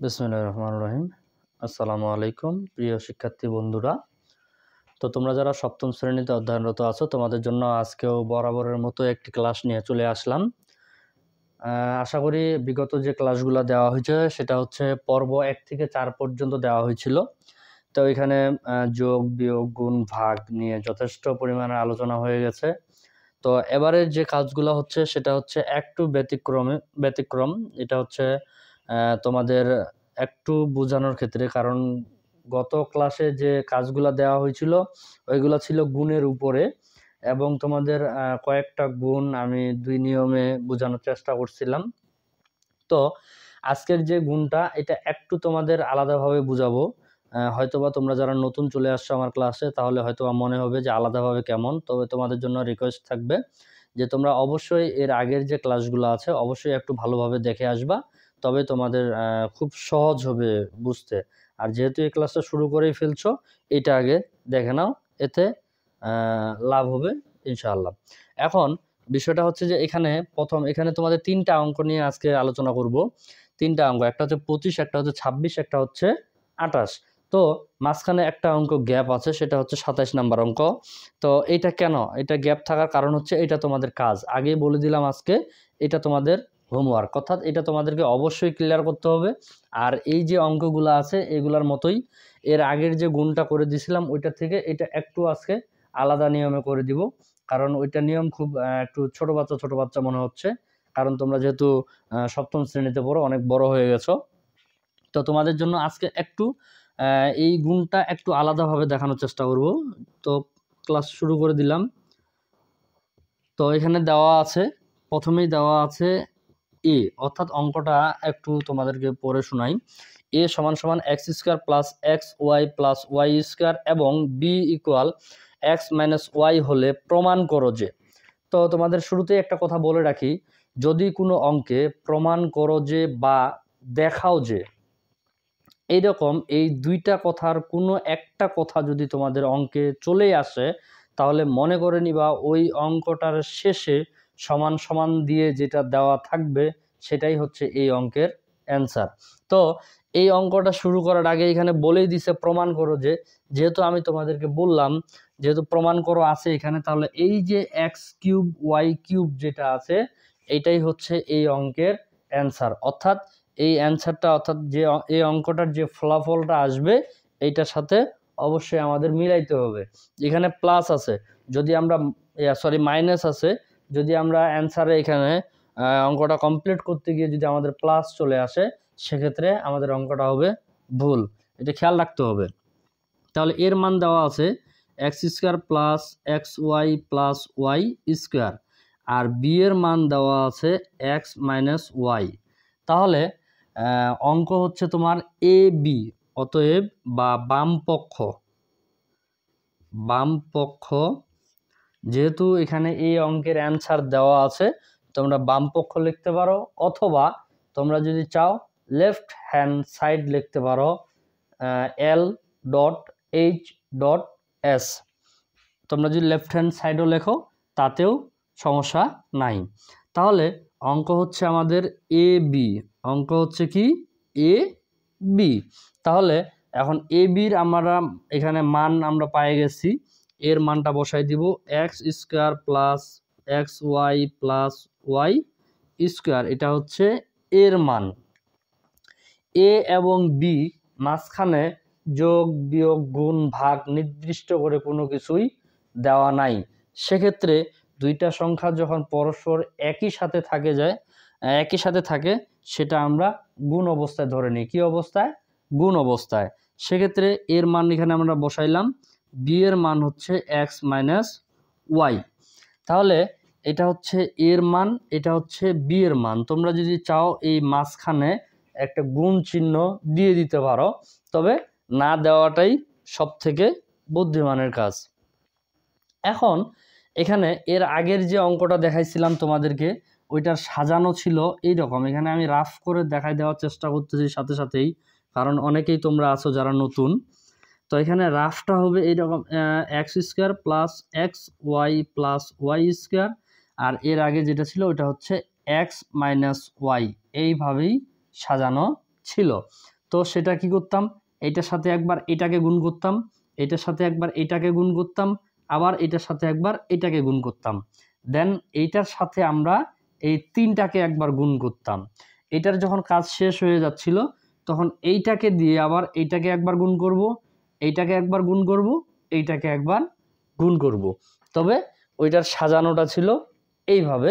বিসমিল্লাহির রহমানির রহিম। আসসালামু আলাইকুম প্রিয় শিক্ষার্থী বন্ধুরা। তো তোমরা যারা সপ্তম শ্রেণীতে অধ্যয়নরত আছো, তোমাদের জন্য আজকেও বরাবরের মতো একটি ক্লাস নিয়ে চলে আসলাম। আশা করি বিগত যে ক্লাসগুলো দেওয়া হয়েছে সেটা হচ্ছে পর্ব 1 থেকে 4 পর্যন্ত দেওয়া হয়েছিল। তো এখানে যোগ, বিয়োগ, গুণ, ভাগ নিয়ে যথেষ্ট পরিমাণে আলোচনা হয়ে গেছে। তো এবারের যে কাজগুলো হচ্ছে সেটা হচ্ছে একটু ব্যতিক্রম। এটা হচ্ছে তোমাদের একটু বোঝানোর ক্ষেত্রে, কারণ গত ক্লাসে যে কাজগুলো দেওয়া হয়েছিল ওইগুলো ছিল গুণের উপরে, এবং তোমাদের কয়েকটা গুণ আমি 2 নিয়মে বোঝানোর চেষ্টা করছিলাম। তো আজকের যে গুণটা এটা একটু তোমাদের আলাদাভাবে বুঝাবো। হয়তোবা তোমরা যারা নতুন চলে আসছো আমার ক্লাসে, তাহলে হয়তোবা মনে হবে যে আলাদাভাবে কেমন। তবে তোমাদের জন্য রিকোয়েস্ট থাকবে যে তোমরা অবশ্যই এর আগের যে ক্লাসগুলো আছে অবশ্যই একটু ভালোভাবে দেখে আসবা, তবে তোমাদের খুব সহজ হবে বুঝতে। আর যেহেতু এই ক্লাসটা শুরু করেই ফেলছো, এটা আগে দেখে নাও, এতে লাভ হবে ইনশাআল্লাহ। এখন বিষয়টা হচ্ছে যে এখানে তোমাদের 3টা অঙ্ক নিয়ে আজকে আলোচনা করব। 3টা অঙ্ক, একটা হচ্ছে 25, একটা হচ্ছে 26, একটা হচ্ছে 28। তো মাঝখানে একটা অঙ্ক গ্যাপ আছে, সেটা হচ্ছে 27 নাম্বার অঙ্ক। তো এটা কেন, এটা গ্যাপ থাকার কারণ হচ্ছে এটা তোমাদের কাজ, আগেই বলে দিলাম আজকে এটা তোমাদের হোমওয়ার্ক, অর্থাৎ এটা তোমাদেরকে অবশ্যই ক্লিয়ার করতে হবে। আর এই যে অঙ্কগুলো আছে এগুলার মতোই এর আগের যে গুণটা করে দিয়েছিলাম ওইটা থেকে এটা একটু আজকে আলাদা নিয়মে করে দিব, কারণ ওইটা নিয়ম খুব একটু ছোট বাচ্চা মনে হচ্ছে, কারণ তোমরা যেহেতু সপ্তম শ্রেণীতে পড়ো, অনেক বড় হয়ে গেছো। তো তোমাদের জন্য আজকে একটু এই গুণটা একটু আলাদাভাবে দেখানোর চেষ্টা করব। তো ক্লাস শুরু করে দিলাম। তো এখানে প্রথমেই দেওয়া আছে এ, অর্থাৎ অঙ্কটা একটু তোমাদেরকে পড়ে শোনাই। এ সমান সমান x square plus x Y plus Y square এবং b equal x minus y হলে প্রমাণ করো যে। তো তোমাদের শুরুতেই একটা কথা বলে রাখি, যদি কোনো অঙ্কে প্রমাণ করো যে বা দেখাও যে, এইরকম এই 2টা কথার কোনো একটা কথা যদি তোমাদের অঙ্কে চলে আসে, তাহলে মনে করে নিবা ওই অঙ্কটার শেষে সমান সমান দিয়ে যেটা দেওয়া থাকবে সেটাই হচ্ছে এই অঙ্কের অ্যান্সার। তো এই অঙ্কটা শুরু করার আগে এখানে বলেই দিছে প্রমাণ করো যে, যেহেতু আমি তোমাদেরকে বললাম যেহেতু প্রমাণ করো আছে এখানে, তাহলে এই যে এক্স কিউব ওয়াই কিউব যেটা আছে এইটাই হচ্ছে এই অঙ্কের অ্যান্সার। অর্থাৎ এই অ্যান্সারটা, অর্থাৎ যে এই অঙ্কটার যে ফলাফলটা আসবে এইটার সাথে অবশ্যই আমাদের মিলাইতে হবে। এখানে প্লাস আছে, যদি আমরা মাইনাস আছে, যদি আমরা অ্যান্সারে এখানে অঙ্কটা কমপ্লিট করতে গিয়ে যদি আমাদের প্লাস চলে আসে, সেক্ষেত্রে আমাদের অঙ্কটা হবে ভুল, এটা খেয়াল রাখতে হবে। তাহলে এর মান দেওয়া আছে x square plus x Y plus Y square, আর বি এর মান দেওয়া আছে এক্স মাইনাস ওয়াই। তাহলে অঙ্ক হচ্ছে তোমার এ বি, অতএব বা বাম পক্ষ, যেহেতু এখানে এই অঙ্কের অ্যান্সার দেওয়া আছে তোমরা বাম পক্ষ লিখতে পারো, অথবা তোমরা যদি চাও লেফট হ্যান্ড সাইড লিখতে পারো, L dot H dot S. তোমরা যদি লেফট হ্যান্ড সাইডও লেখো তাতেও সমস্যা নাই। তাহলে অঙ্ক হচ্ছে আমাদের এ বি, অঙ্ক হচ্ছে কি এ বি। তাহলে এখন এ বির আমরা এখানে মান আমরা পেয়ে গেছি, এর মানটা বসাই দিব X square plus x Y plus Y square, এটা হচ্ছে এর মান। এ এবং বি মাঝখানে যোগ বিয়োগ গুণ ভাগ নির্দিষ্ট করে কোনো কিছুই দেওয়া নাই। সেক্ষেত্রে 2টা সংখ্যা যখন পরস্পর একই সাথে থাকে সেটা আমরা গুণ অবস্থায় ধরে নিই। কি অবস্থায়? গুণ অবস্থায়। সেক্ষেত্রে এর মান এখানে আমরা বসাইলাম, বি এর মান হচ্ছে এক্স মাইনাস ওয়াই। তাহলে এটা হচ্ছে এর মান, এটা হচ্ছে বি এর মান। তোমরা যদি চাও এই মাঝখানে একটা গুণ চিহ্ন দিয়ে দিতে পারো, তবে না দেওয়াটাই সব থেকে বুদ্ধিমানের কাজ। এখন এখানে এর আগের যে অঙ্কটা দেখাইছিলাম তোমাদেরকে, ওইটার সাজানো ছিল এইরকম। এখানে আমি রাফ করে দেখাই দেওয়ার চেষ্টা করতেছি সাথেই, কারণ অনেকেই তোমরা আছো যারা নতুন। তো এখানে রাফটা হবে এইরকম, x square plus x Y plus Y square, আর এর আগে যেটা ছিল ওটা হচ্ছে এক্স মাইনাস ওয়াই, এইভাবেই সাজানো ছিল। তো সেটা কি করতাম, এইটার সাথে একবার এটাকে গুণ করতাম, এটার সাথে একবার এটাকে গুণ করতাম, আবার এটার সাথে একবার এটাকে গুণ করতাম, দেন এইটার সাথে আমরা এই তিনটাকে একবার গুণ করতাম। এটার যখন কাজ শেষ হয়ে যাচ্ছিল তখন এইটাকে দিয়ে আবার এইটাকে একবার গুণ করব, এইটাকে একবার গুণ করব, এইটাকে একবার গুণ করব। তবে ওইটার সাজানোটা ছিল এইভাবে।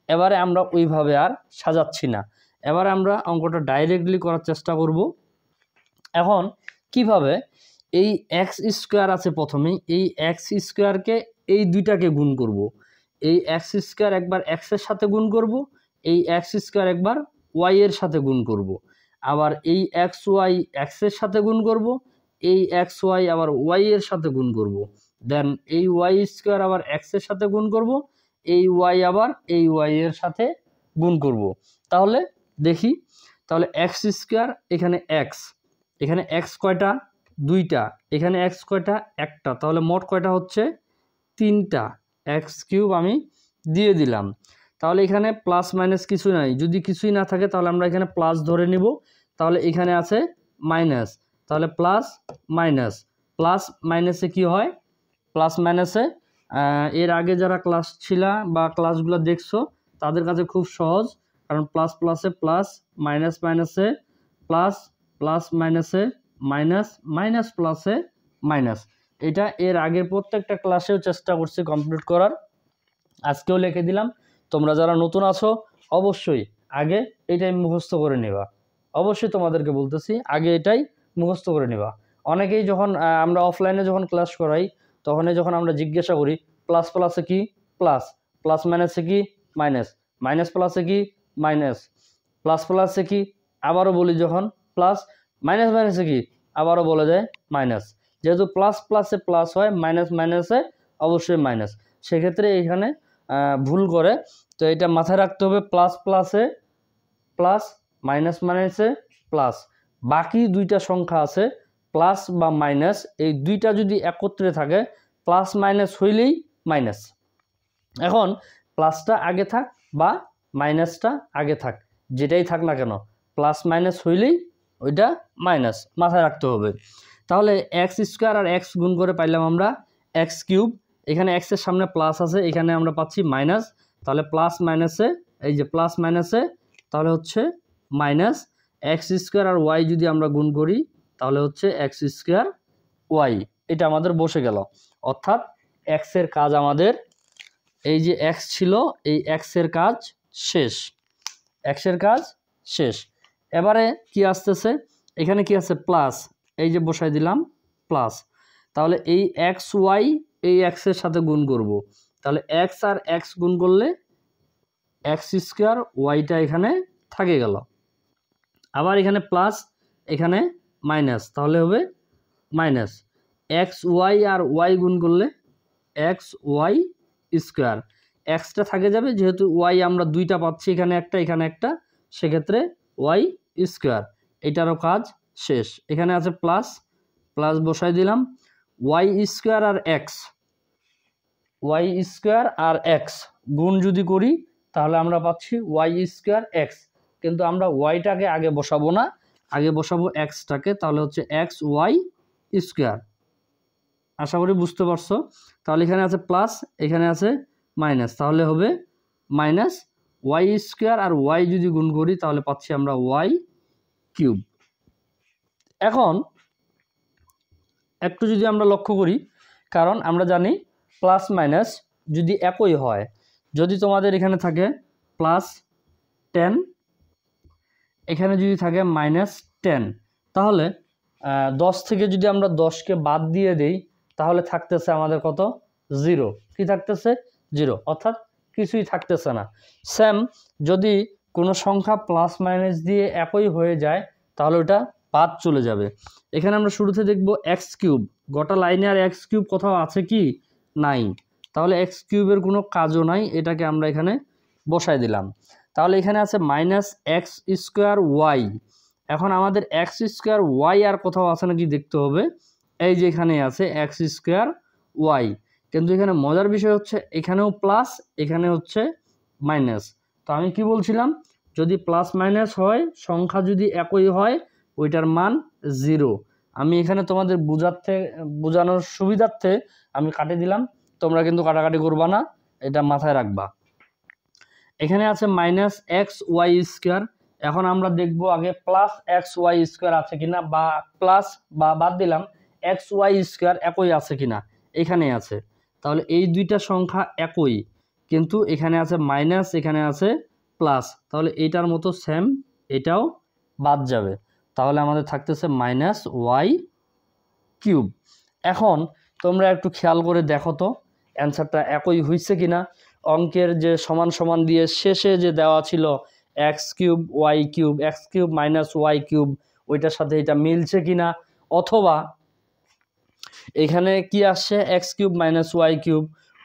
এবারে আমরা ওইভাবে আর সাজাচ্ছি না, এবারে আমরা অঙ্কটা ডাইরেক্টলি করার চেষ্টা করব। এখন কিভাবে এই এক্স স্কোয়ার আছে প্রথমেই, এই এক্স স্কোয়ারকে এই দুইটাকে গুণ করব। এই এক্স স্কোয়ার একবার এক্সের সাথে গুণ করব, এই এক্স স্কোয়ার একবার ওয়াই এর সাথে গুণ করব, আবার এই এক্স ওয়াই এক্সের সাথে গুণ করব, এই এক্স ওয়াই আবার ওয়াই এর সাথে গুণ করব, দেন এই ওয়াই স্কোয়ার আবার এক্সের সাথে গুণ করব, এই ওয়াই আবার এই ওয়াই এর সাথে গুণ করব। তাহলে দেখি, তাহলে এক্স স্কোয়ার এখানে এক্স, এখানে এক্স কয়টা, দুইটা, এখানে এক্স কয়টা, একটা, তাহলে মোট কয়টা হচ্ছে তিনটা। এক্স কিউব আমি দিয়ে দিলাম। তাহলে এখানে প্লাস মাইনাস কিছু নাই, যদি কিছুই না থাকে তাহলে আমরা এখানে প্লাস ধরে নিব। তাহলে এখানে আছে মাইনাস, তাহলে প্লাস মাইনাস, প্লাস মাইনাসে কি হয়, প্লাস মাইনাসে এর আগে যারা ক্লাস ছিল বা ক্লাসগুলো দেখছো তাদের কাছে খুব সহজ, কারণ প্লাস প্লাসে প্লাস, মাইনাস মাইনাসে প্লাস, প্লাস মাইনাসে মাইনাস, মাইনাস প্লাসে মাইনাস। এটা এর আগের প্রত্যেকটা ক্লাসেও চেষ্টা করছি কমপ্লিট করার, আজকেও লিখে দিলাম। তোমরা যারা নতুন আছো অবশ্যই আগে এটাই মুখস্থ করে নেবা, অবশ্যই তোমাদেরকে বলতেছি আগে এটাই মুখস্থ করে নেবা। অনেকেই যখন আমরা অফলাইনে যখন ক্লাস করাই তখনই যখন আমরা জিজ্ঞাসা করি প্লাস প্লাসে কি প্লাস, প্লাস মাইনাসে কি মাইনাস, মাইনাস প্লাসে কি মাইনাস, প্লাস প্লাসে কি আবারও বলি যখন প্লাস, মাইনাস মাইনাসে কি আবারও বলা যায় মাইনাস। যেহেতু প্লাস প্লাসে প্লাস হয়, মাইনাস মাইনাসে অবশ্যই মাইনাস, সেক্ষেত্রে এখানে ভুল করে। তো এটা মাথায় রাখতে হবে, প্লাস প্লাসে প্লাস, মাইনাস মাইনাসে প্লাস। বাকি দুইটা সংখ্যা আছে প্লাস বা মাইনাস, এই দুইটা যদি একত্রে থাকে প্লাস মাইনাস হইলেই মাইনাস। এখন প্লাসটা আগে থাক বা মাইনাসটা আগে থাক, যেটাই থাক না কেন প্লাস মাইনাস হইলেই ওইটা মাইনাস, মাথায় রাখতে হবে। তাহলে এক্স স্কোয়ার আর এক্স গুণ করে পাইলাম আমরা এক্স কিউব, এখানে এক্সের সামনে প্লাস আছে, এখানে আমরা পাচ্ছি মাইনাস, তাহলে প্লাস মাইনাসে এই যে প্লাস মাইনাসে তাহলে হচ্ছে মাইনাস, এক্স স্কোয়ার আর ওয়াই যদি আমরা গুণ করি তাহলে হচ্ছে এক্স স্কোয়ার ওয়াই, এটা আমাদের বসে গেল। অর্থাৎ এক্সের কাজ আমাদের, এই যে এক্স ছিল এই এক্সের কাজ শেষ, এক্সের কাজ শেষ। এবারে কি আসতেছে, এখানে কি আছে প্লাস, এই যে বসাই দিলাম প্লাস, তাহলে এই এক্স ওয়াই এই এক্সের সাথে গুণ করব, তাহলে এক্স আর এক্স গুণ করলে এক্স স্কোয়ার ওয়াইটা এখানে থাকে গেল, আবার এখানে প্লাস এখানে মাইনাস, তাহলে হবে মাইনাস, এক্স ওয়াই আর ওয়াই গুণ করলে এক্স ওয়াই স্কোয়ার, এক্সটা থাকে যাবে যেহেতু ওয়াই আমরা দুইটা পাচ্ছি, এখানে একটা এখানে একটা, সেক্ষেত্রে ওয়াই স্কোয়ার, এটারও কাজ শেষ। এখানে আছে প্লাস, প্লাস বসাই দিলাম, ওয়াই স্কোয়ার আর এক্স, ওয়াই স্কোয়ার আর এক্স গুণ যদি করি তাহলে আমরা পাচ্ছি ওয়াই স্কোয়ার এক্স, কিন্তু আমরা ওয়াইটাকে আগে বসাবো না, আগে বসাবো এক্সটাকে, তাহলে হচ্ছে এক্স ওয়াই স্কোয়ার। আশা করি বুঝতে পারছো। তাহলে এখানে আছে প্লাস, এখানে আছে মাইনাস, তাহলে হবে মাইনাস ওয়াই স্কোয়ার আর ওয়াই যদি গুণ করি তাহলে পাচ্ছি আমরা ওয়াই কিউব। এখন একটু যদি আমরা লক্ষ্য করি, কারণ আমরা জানি প্লাস মাইনাস যদি একই হয়, যদি তোমাদের এখানে থাকে প্লাস 10, এখানে যদি থাকে মাইনাস 10, তাহলে 10 থেকে যদি আমরা 10কে বাদ দিয়ে দেই তাহলে থাকতেছে আমাদের কত, 0, কি থাকতেছে 0, অর্থাৎ কিছুই থাকতেছে না। সেম যদি কোনো সংখ্যা প্লাস মাইনাস দিয়ে একই হয়ে যায় তাহলে ওটা বাদ চলে যাবে। এখানে আমরা শুরুতে দেখব এক্স কিউব, গোটা লাইনে আর এক্স কিউব কোথাও আছে কি নাই, তাহলে এক্স কিউবের কোনো কাজও নাই, এটাকে আমরা এখানে বসাই দিলাম। তাহলে এখানে আছে মাইনাস এক্স স্কোয়ার ওয়াই, এখন আমাদের এক্স স্কোয়ার ওয়াই আর কোথাও আছে নাকি দেখতে হবে, এই যে এখানে আছে এক্স স্কোয়ার ওয়াই, কিন্তু এখানে মজার বিষয় হচ্ছে এখানেও প্লাস এখানে হচ্ছে মাইনাস। তো আমি কি বলছিলাম, যদি প্লাস মাইনাস হয় সংখ্যা যদি একই হয় ওইটার মান 0। আমি এখানে তোমাদের বোঝানোর সুবিধার্থে আমি কাটে দিলাম, তোমরা কিন্তু কাটাকাটি করবা না, এটা মাথায় রাখবা। এখানে আছে -xy²। এখন আমরা দেখব আগে +xy² আছে কিনা, বা প্লাস বা বাদ দিলাম xy² একই আছে কিনা। এখানে আছে, তাহলে এই দুইটা সংখ্যা একই, কিন্তু এখানে আছে মাইনাস, এখানে আছে প্লাস, তাহলে এইটার মতো সেম এটাও বাদ যাবে। তাহলে আমাদের থাকতেছে -y³। এখন তোমরা একটু খেয়াল করে দেখো তো অ্যান্সারটা একই হয়েছে কিনা। অঙ্কের যে সমান সমান দিয়ে শেষে যে দেওয়া ছিল x³ y³ x³ y³ ওইটার সাথে এটা মিলছে কিনা, অথবা এখানে কি আসছে x³ y³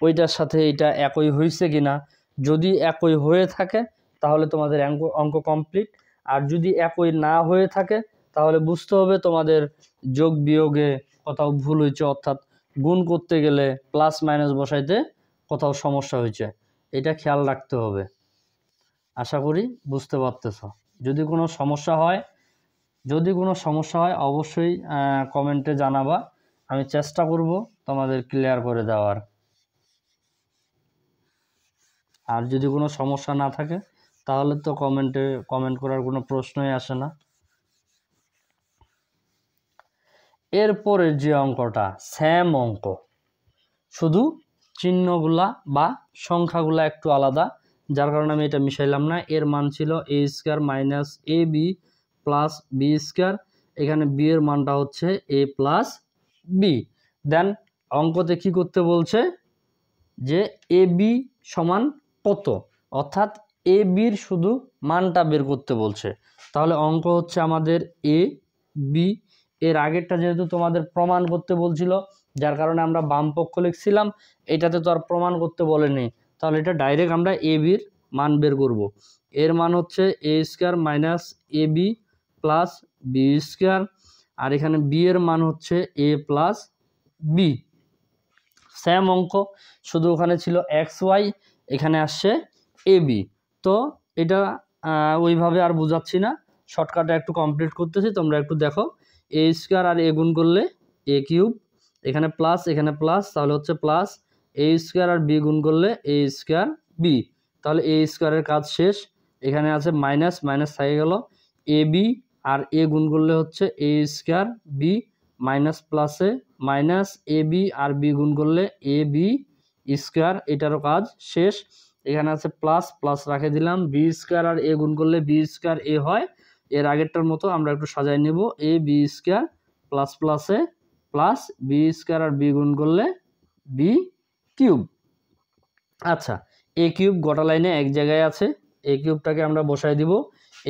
ওইটার সাথে এটা একই হয়েছে কিনা। যদি একই হয়ে থাকে তাহলে তোমাদের অঙ্ক কমপ্লিট, আর যদি একই না হয়ে থাকে তাহলে বুঝতে হবে তোমাদের যোগ বিয়োগে কোথাও ভুল হয়েছে, অর্থাৎ গুণ করতে গেলে প্লাস মাইনাস বসাইতে কোথাও সমস্যা হয়েছে, এটা খেয়াল রাখতে হবে। আশা করি বুঝতে পারতেছ। যদি কোনো সমস্যা হয় অবশ্যই কমেন্টে জানাবা, আমি চেষ্টা করব তোমাদের ক্লিয়ার করে দেওয়ার। আর যদি কোনো সমস্যা না থাকে তাহলে তো কমেন্ট করার কোনো প্রশ্নই আসে না। এরপরের যে অঙ্কটা সেম অঙ্ক, শুধু চিহ্নগুলা বা সংখ্যাগুলা একটু আলাদা, যার কারণে আমি এটা মিশাইলাম না। এর মান ছিল a² - ab + b²। এখানে b এর মানটা হচ্ছে a + b। দেন অঙ্কতে কি করতে বলছে যে ab সমান কত, অর্থাৎ ab-র শুধু মানটা বের করতে বলছে। তাহলে অঙ্ক হচ্ছে আমাদের a b। এর আগেরটা যেহেতু তোমাদের প্রমাণ করতে বলছিল, যার কারণে আমরা বাম পক্ষ লিখছিলাম, এটাতে তো আর প্রমাণ করতে বলেনি, তাহলে এটা ডাইরেক্ট আমরা ab-র মান বের করব। এর মান হচ্ছে a² - ab + b², আর এখানে b এর মান হচ্ছে a + b। সেম অঙ্ক, শুধু ওখানে ছিল xy, এখানে আসছে ab। তো এটা ওইভাবে আর বোঝাচ্ছি না, শর্টকাটে একটু কমপ্লিট করতেছি, তোমরা একটু দেখো। a² আর a গুণ করলে a³, এখানে প্লাস এখানে প্লাস, তাহলে হচ্ছে প্লাস a² আর b গুণ করলে a²b। তাহলে a² এর কাজ শেষ। এখানে আছে মাইনাস, মাইনাস থেকে গেল, ab আর a গুণ করলে হচ্ছে a²b, মাইনাস প্লাসে মাইনাস ab আর b গুণ করলে ab², এটারও কাজ শেষ। এখানে আছে প্লাস, প্লাস রাখে দিলাম, b² আর a গুণ করলে b²a হয়। এর আগেরটার মতো আমরা একটু সাজাই নেব, ab² প্লাস প্লাসে প্লাস b² আর b গুণ করলে b³। আচ্ছা, a³ গোটা লাইনে এক জায়গায় আছে, a³ আমরা বসাই দিব,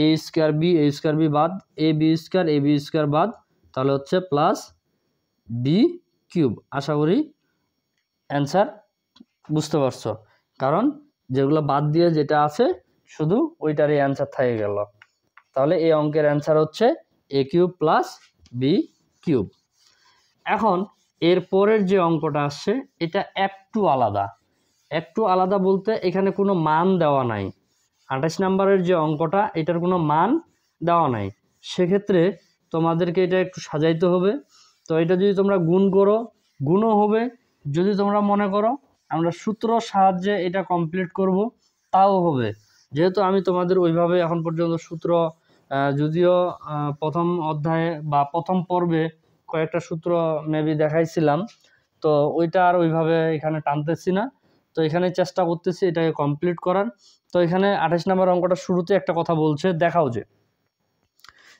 a²b বাদ, ab² বাদ, তাহলে হচ্ছে প্লাস b³। আশা করি অ্যান্সার বুঝতে পারছো, কারণ যেগুলো বাদ দিয়ে যেটা আছে শুধু ওইটারই অ্যান্সার থেকে গেল। তাহলে এই অঙ্কের অ্যান্সার হচ্ছে a³ + b³। এখন এর পরের যে অঙ্কটা আসছে এটা একটু আলাদা বলতে এখানে কোনো মান দেওয়া নাই। 28 নম্বরের যে অঙ্কটা এটার কোনো মান দেওয়া নাই, সেক্ষেত্রে তোমাদেরকে এটা একটু সাজাইতে হবে। তো এটা যদি তোমরা গুণ করো গুণও হবে, যদি তোমরা মনে করো আমরা সূত্র সাহায্যে এটা কমপ্লিট করব তাও হবে। যেহেতু আমি তোমাদের ওইভাবে এখন পর্যন্ত সূত্র, যদিও প্রথম অধ্যায়ে বা প্রথম পর্বে কয়েকটা সূত্র মেবি দেখাইছিলাম, তো ওইটা আর ওইভাবে এখানে টানতেছি না। তো এখানে চেষ্টা করতেছি এটাকে কমপ্লিট করার। তো এখানে 28 নম্বর অঙ্কটা শুরুতে একটা কথা বলছে, দেখাও যে।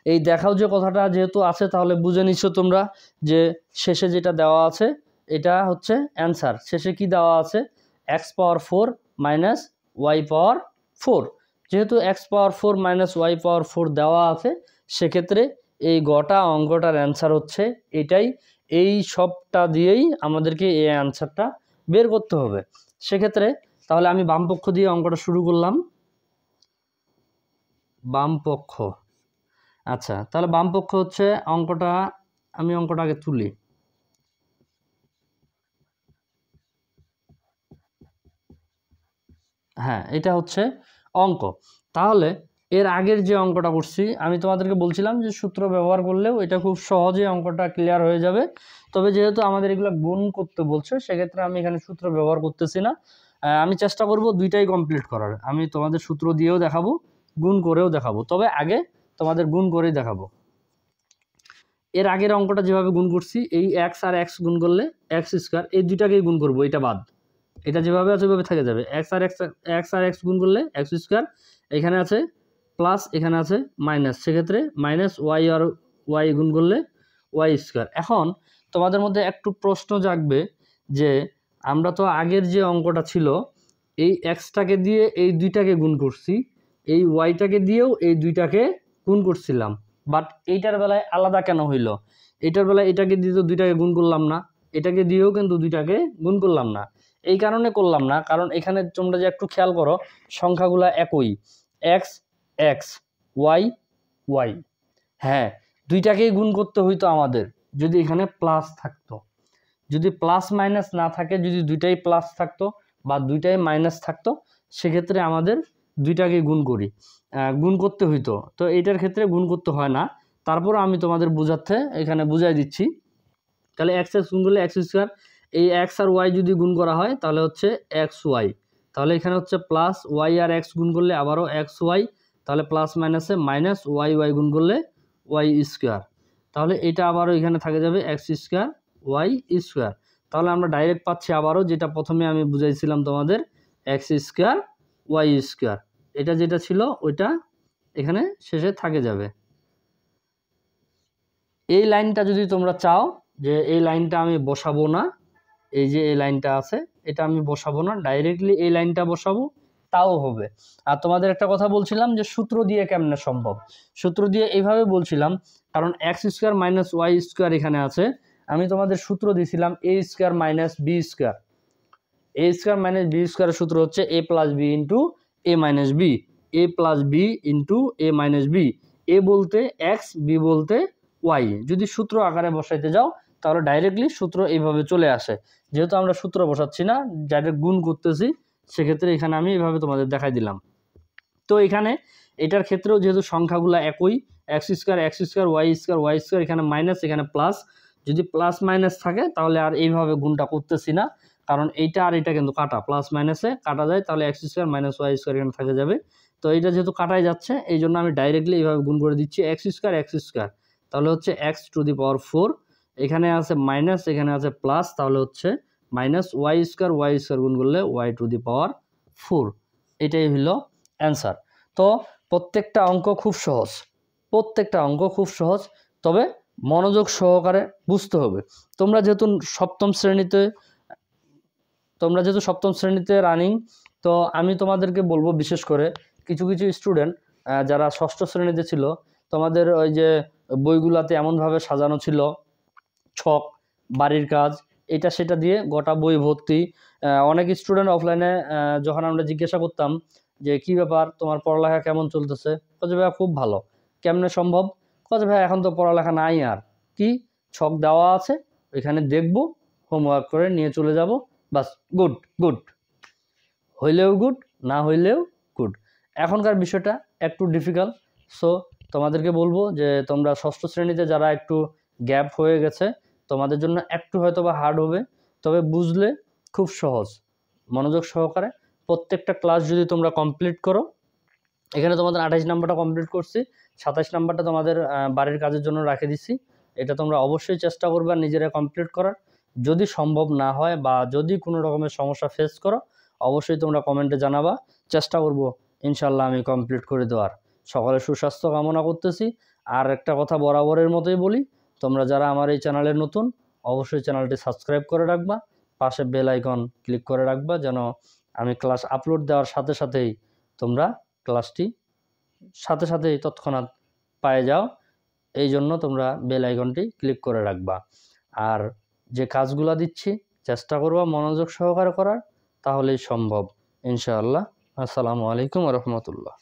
এই দেখাও যে কথাটা যেহেতু আছে তাহলে বুঝে নিচ্ছ তোমরা যে শেষে যেটা দেওয়া আছে এটা হচ্ছে অ্যান্সার। শেষে কি দেওয়া আছে, x⁴ - y⁴। যেহেতু x⁴ - y⁴ দেওয়া আছে, সেক্ষেত্রে এই গোটা অঙ্কটার অ্যান্সার হচ্ছে এটাই। এই সবটা দিয়েই আমাদেরকে এই অ্যান্সারটা বের করতে হবে। সেক্ষেত্রে তাহলে আমি বাম পক্ষ দিয়ে অঙ্কটা শুরু করলাম, বাম পক্ষ। আচ্ছা, তাহলে বাম পক্ষ হচ্ছে অঙ্কটা, আমি অঙ্কটা আগে তুলি। হ্যাঁ, এটা হচ্ছে অঙ্ক। তাহলে এর আগের যে অঙ্কটা করছি আমি তোমাদেরকে বলছিলাম যে সূত্র ব্যবহার করলেও এটা খুব সহজে অঙ্কটা ক্লিয়ার হয়ে যাবে। তবে যেহেতু আমাদের এগুলো গুণ করতে বলছে সেক্ষেত্রে আমি এখানে সূত্র ব্যবহার করতেছি না। আমি চেষ্টা করব দুইটাই কমপ্লিট করার। আমি তোমাদের সূত্র দিয়েও দেখাবো, গুণ করেও দেখাবো, তবে আগে তোমাদের গুণ করেই দেখাবো। এর আগের অঙ্কটা যেভাবে গুণ করছি, এই এক্স আর এক্স গুণ করলে এক্স স্কোয়ার, এই দুইটাকেই গুণ করবো, এটা বাদ, এটা যেভাবে আছে ওইভাবে থেকে যাবে। এক্স আর এক্স গুণ করলে এক্স স্কোয়ার, এখানে আছে প্লাস, এখানে আছে মাইনাস, সেক্ষেত্রে মাইনাস ওয়াই আর ওয়াই গুণ করলে ওয়াই স্কোয়ার। এখন তোমাদের মধ্যে একটু প্রশ্ন জাগবে যে আমরা তো আগের যে অঙ্কটা ছিল এই এক্সটাকে দিয়ে এই দুইটাকে গুণ করছি, এই ওয়াইটাকে দিয়েও এই দুইটাকে গুণ করছিলাম, বাট এইটার বেলায় আলাদা কেন হইল? এইটার বেলায় এটাকে দিয়ে তো দুইটাকে গুণ করলাম না, এটাকে দিয়েও কিন্তু দুইটাকে গুণ করলাম না। এই কারণে করলাম না, কারণ এখানে তোমরা যে একটু খেয়াল করো সংখ্যাগুলো একই, এক্স এক্স, ওয়াই ওয়াই। হ্যাঁ, দুইটাকেই গুণ করতে হইতো আমাদের যদি এখানে প্লাস থাকতো। যদি প্লাস মাইনাস না থাকে, যদি দুইটাই প্লাস থাকতো বা দুইটাই মাইনাস থাকতো, সেক্ষেত্রে আমাদের দুইটাকেই গুণ করি, গুণ করতে হইতো। তো এইটার ক্ষেত্রে গুণ করতে হয় না। তারপর আমি তোমাদের বোঝাতে এখানে বুঝাই দিচ্ছি। তাহলে এক্স এক্স গুণ করলে এক্স স্কোয়ার, এই এক্স আর ওয়াই যদি গুণ করা হয় তাহলে হচ্ছে এক্স ওয়াই, তাহলে এখানে হচ্ছে প্লাস ওয়াই আর এক্স গুণ করলে আবারও এক্স ওয়াই, তাহলে প্লাস মাইনাসে মাইনাস ওয়াই ওয়াই গুণ করলে ওয়াই স্কোয়ার, তাহলে এটা আবারও এখানে থাকে যাবে এক্স স্কোয়ার ওয়াই স্কোয়ার। তাহলে আমরা ডাইরেক্ট পাচ্ছি আবারও যেটা প্রথমে আমি বুঝাইছিলাম তোমাদের, এক্স স্কোয়ার ওয়াই স্কোয়ার, এটা যেটা ছিল ওইটা এখানে শেষে থাকে যাবে। এই লাইনটা যদি তোমরা চাও যে এই লাইনটা আমি বসাবো না, এই যে এই লাইনটা আছে এটা আমি বসাবো না, ডাইরেক্টলি এই লাইনটা বসাবো, তাও হবে। আর তোমাদের একটা কথা বলছিলাম যে সূত্র দিয়ে কেমনে সম্ভব, সূত্র দিয়ে এইভাবে বলছিলাম, কারণ X square minus Y square এখানে আছে, আমি তোমাদের সূত্র দিয়েছিলাম A square minus B square. A square minus B স্কোয়ারের সূত্র হচ্ছে A plus B into A minus B, A plus B into A minus B, A বলতে এক্স, বি বলতে ওয়াই। যদি সূত্র আকারে বসাইতে যাও তাহলে ডাইরেক্টলি সূত্র এইভাবে চলে আসে। যেহেতু আমরা সূত্র বসাচ্ছি না, ডাইরেক্ট গুণ করতেছি, সেক্ষেত্রে এখানে আমি এইভাবে তোমাদের দেখাই দিলাম। তো এখানে এটার ক্ষেত্রেও যেহেতু সংখ্যাগুলো একই, এক্স স্কোয়ার ওয়াই স্কোয়ার, এখানে মাইনাস এখানে প্লাস, যদি প্লাস মাইনাস থাকে তাহলে আর এইভাবে গুণটা করতেছি না, কারণ এইটা আর এটা কিন্তু কাটা, প্লাস মাইনাসে কাটা যায়, তাহলে X square minus Y square এখানে থাকে যাবে। তো এইটা যেহেতু কাটাই যাচ্ছে এই জন্য আমি ডাইরেক্টলি এইভাবে গুণ করে দিচ্ছি, এক্স স্কোয়ার, তাহলে হচ্ছে এক্স টু দি পাওয়ার 4, এখানে আছে মাইনাস এখানে আছে প্লাস, তাহলে হচ্ছে মাইনাস ওয়াই স্কোয়ার গুণ করলে ওয়াই টু দি পাওয়ার 4, এটাই হলো অ্যান্সার। তো প্রত্যেকটা অঙ্ক খুব সহজ, প্রত্যেকটা অঙ্ক খুব সহজ, তবে মনোযোগ সহকারে বুঝতে হবে। তোমরা যেহেতু সপ্তম শ্রেণীতে রানিং, তো আমি তোমাদেরকে বলবো বিশেষ করে কিছু কিছু স্টুডেন্ট যারা ষষ্ঠ শ্রেণীতে ছিল, তোমাদের ওই যে বইগুলাতে এমনভাবে সাজানো ছিল ছক, বাড়ির কাজ, এটা সেটা দিয়ে গোটা বই ভর্তি। অনেক স্টুডেন্ট অফলাইনে যখন আমরা জিজ্ঞাসা করতাম যে কি ব্যাপার তোমার পড়ালেখা কেমন চলতেছে, কজ ভাইয়া খুব ভালো, কেমনে সম্ভব, কজ ভাইয়া এখন তো পড়ালেখা নাই, আর কি ছক দেওয়া আছে ওইখানে দেখব, হোমওয়ার্ক করে নিয়ে চলে যাব, বাস, গুড গুড, হইলেও গুড, না হইলেও গুড। এখনকার বিষয়টা একটু ডিফিকাল্ট, সো তোমাদেরকে বলবো যে তোমরা ষষ্ঠ শ্রেণীতে যারা একটু গ্যাপ হয়ে গেছে তোমাদের জন্য একটু হয়তো বা হার্ড হবে, তবে বুঝলে খুব সহজ। মনোযোগ সহকারে প্রত্যেকটা ক্লাস যদি তোমরা কমপ্লিট করো, এখানে তোমাদের 28 নাম্বারটা কমপ্লিট করছি, 27 নাম্বারটা তোমাদের বাড়ির কাজের জন্য রেখে দিচ্ছি, এটা তোমরা অবশ্যই চেষ্টা করবে নিজেরা কমপ্লিট করার। যদি সম্ভব না হয় বা যদি কোনো রকমের সমস্যা ফেস করো অবশ্যই তোমরা কমেন্টে জানাবা, চেষ্টা করব ইনশাল্লাহ আমি কমপ্লিট করে দেওয়ার। সকলের সুস্বাস্থ্য কামনা করতেছি। আর একটা কথা বরাবরের মতোই বলি, তোমরা যারা আমার এই চ্যানেলের নতুন অবশ্যই চ্যানেলটি সাবস্ক্রাইব করে রাখবা, পাশে বেল আইকন ক্লিক করে রাখবা, যেন আমি ক্লাস আপলোড দেওয়ার সাথে সাথেই তোমরা ক্লাসটি তৎক্ষণাৎ পায়ে যাও। এই জন্য তোমরা বেল আইকনটি ক্লিক করে রাখবা। আর যে কাজগুলো দিচ্ছি চেষ্টা করবা মনোযোগ সহকারে করার, তাহলেই সম্ভব ইনশাআল্লাহ। আসসালামু আলাইকুম ওয়া রাহমাতুল্লাহ।